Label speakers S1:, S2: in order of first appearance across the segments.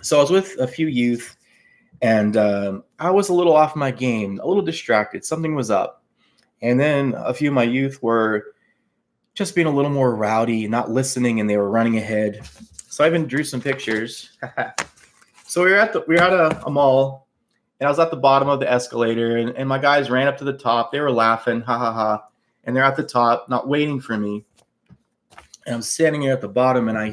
S1: So I was with a few youth, and I was a little off my game, a little distracted. Something was up. And then a few of my youth were just being a little more rowdy, not listening, and they were running ahead. So I even drew some pictures. So we were at a mall, and I was at the bottom of the escalator, and my guys ran up to the top. They were laughing, ha ha ha, and they're at the top, not waiting for me. And I'm standing here at the bottom, and I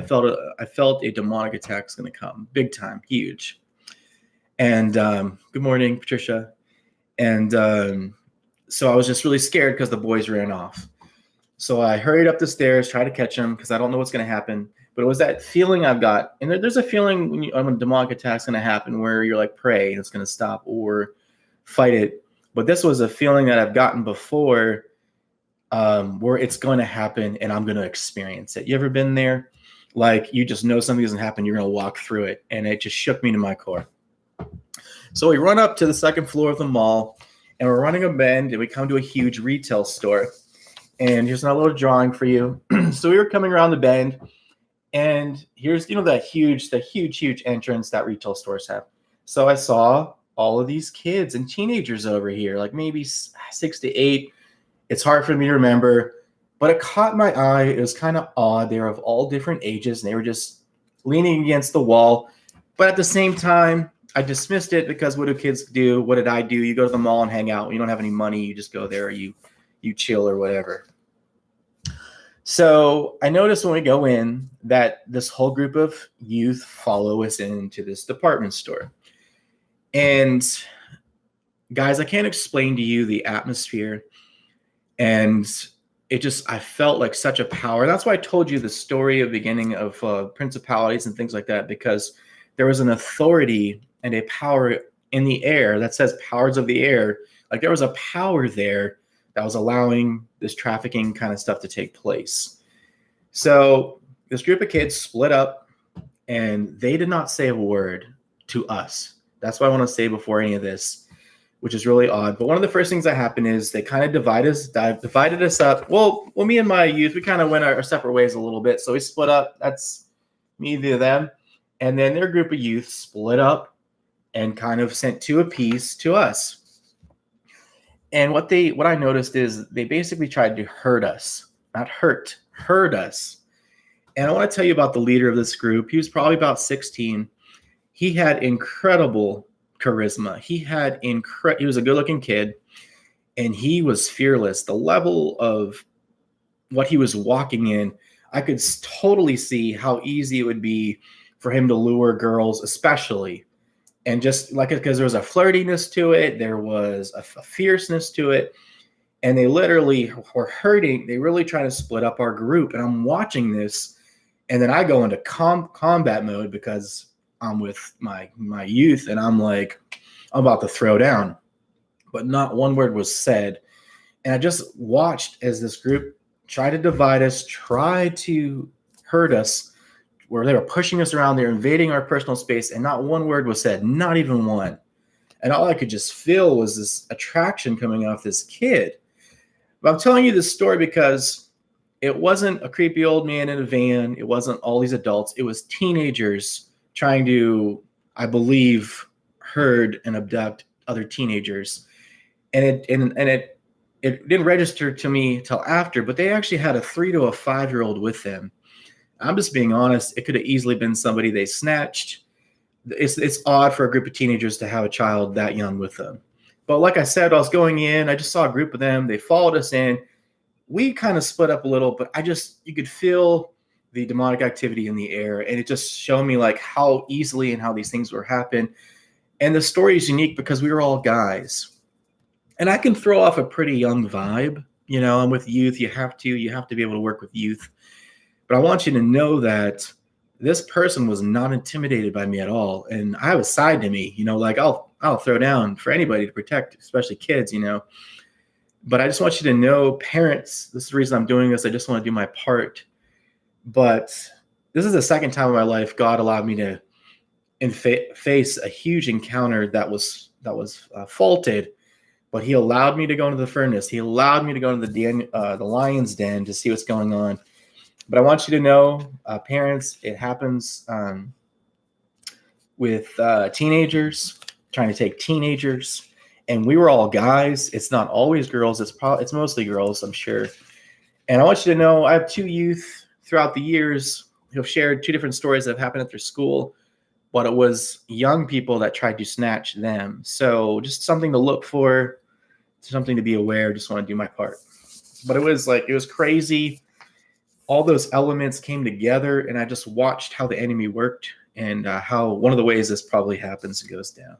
S1: felt a demonic attack's going to come, big time, huge. And good morning, Patricia. And so I was just really scared because the boys ran off. So I hurried up the stairs, tried to catch them because I don't know what's going to happen. But it was that feeling I've got. And there's a feeling when a demonic attack's going to happen where you're like, pray and it's going to stop or fight it. But this was a feeling that I've gotten before where it's going to happen and I'm going to experience it. You ever been there? Like you just know something doesn't happen, you're going to walk through it. And it just shook me to my core. So we run up to the second floor of the mall and we're running a bend and we come to a huge retail store. And here's a little drawing for you. So we were coming around the bend and here's, that huge entrance that retail stores have. So I saw all of these kids and teenagers over here, like maybe 6 to 8. It's hard for me to remember, but it caught my eye. It was kind of odd. They were of all different ages and they were just leaning against the wall. But at the same time, I dismissed it because what do kids do? What did I do? You go to the mall and hang out. You don't have any money. You just go there. You chill or whatever. So I noticed when we go in that this whole group of youth follow us into this department store. And guys, I can't explain to you the atmosphere. And I felt like such a power. That's why I told you the story of the beginning of principalities and things like that, because there was an authority and a power in the air that says powers of the air. Like there was a power there that was allowing this trafficking kind of stuff to take place. So this group of kids split up and they did not say a word to us. That's what I want to say before any of this, which is really odd. But one of the first things that happened is they kind of divided us up. Well, me and my youth, we kind of went our separate ways a little bit. So we split up. That's me to them. And then their group of youth split up and kind of sent 2 apiece to us. And what I noticed is they basically tried to hurt us, not hurt us. And I want to tell you about the leader of this group. He was probably about 16. He had incredible charisma. He was a good-looking kid, and he was fearless. The level of what he was walking in, I could totally see how easy it would be for him to lure girls, especially. And just like it, because there was a flirtiness to it, there was a fierceness to it, and they literally were hurting. They really try to split up our group, and I'm watching this, and then I go into combat mode because I'm with my youth, and I'm like, I'm about to throw down, but not one word was said, and I just watched as this group tried to divide us, tried to hurt us. Where they were pushing us around, they're invading our personal space, and not one word was said, not even one. And all I could just feel was this attraction coming off this kid. But I'm telling you this story because it wasn't a creepy old man in a van. It wasn't all these adults. It was teenagers trying to, I believe, herd and abduct other teenagers. And it didn't register to me till after, but they actually had a 3 to a 5-year-old with them. I'm just being honest. It could have easily been somebody they snatched. It's odd for a group of teenagers to have a child that young with them. But like I said, I was going in. I just saw a group of them. They followed us in. We kind of split up a little, but you could feel the demonic activity in the air. And it just showed me like how easily and how these things were happen. And the story is unique because we were all guys. And I can throw off a pretty young vibe. I'm with youth. You have to be able to work with youth. But I want you to know that this person was not intimidated by me at all. And I have a side to me, like I'll throw down for anybody to protect, especially kids, But I just want you to know, parents, this is the reason I'm doing this. I just want to do my part. But this is the second time in my life God allowed me to face a huge encounter that was faulted. But he allowed me to go into the furnace. He allowed me to go into the lion's den to see what's going on. But I want you to know, parents, it happens with teenagers trying to take teenagers, and we were all guys. It's not always girls. It's mostly girls, I'm sure. And I want you to know I have two youth throughout the years who have shared two different stories that have happened at their school, but it was young people that tried to snatch them. So just something to look for, something to be aware. Just want to do my part. But it was crazy. All those elements came together, and I just watched how the enemy worked and how one of the ways this probably happens and goes down.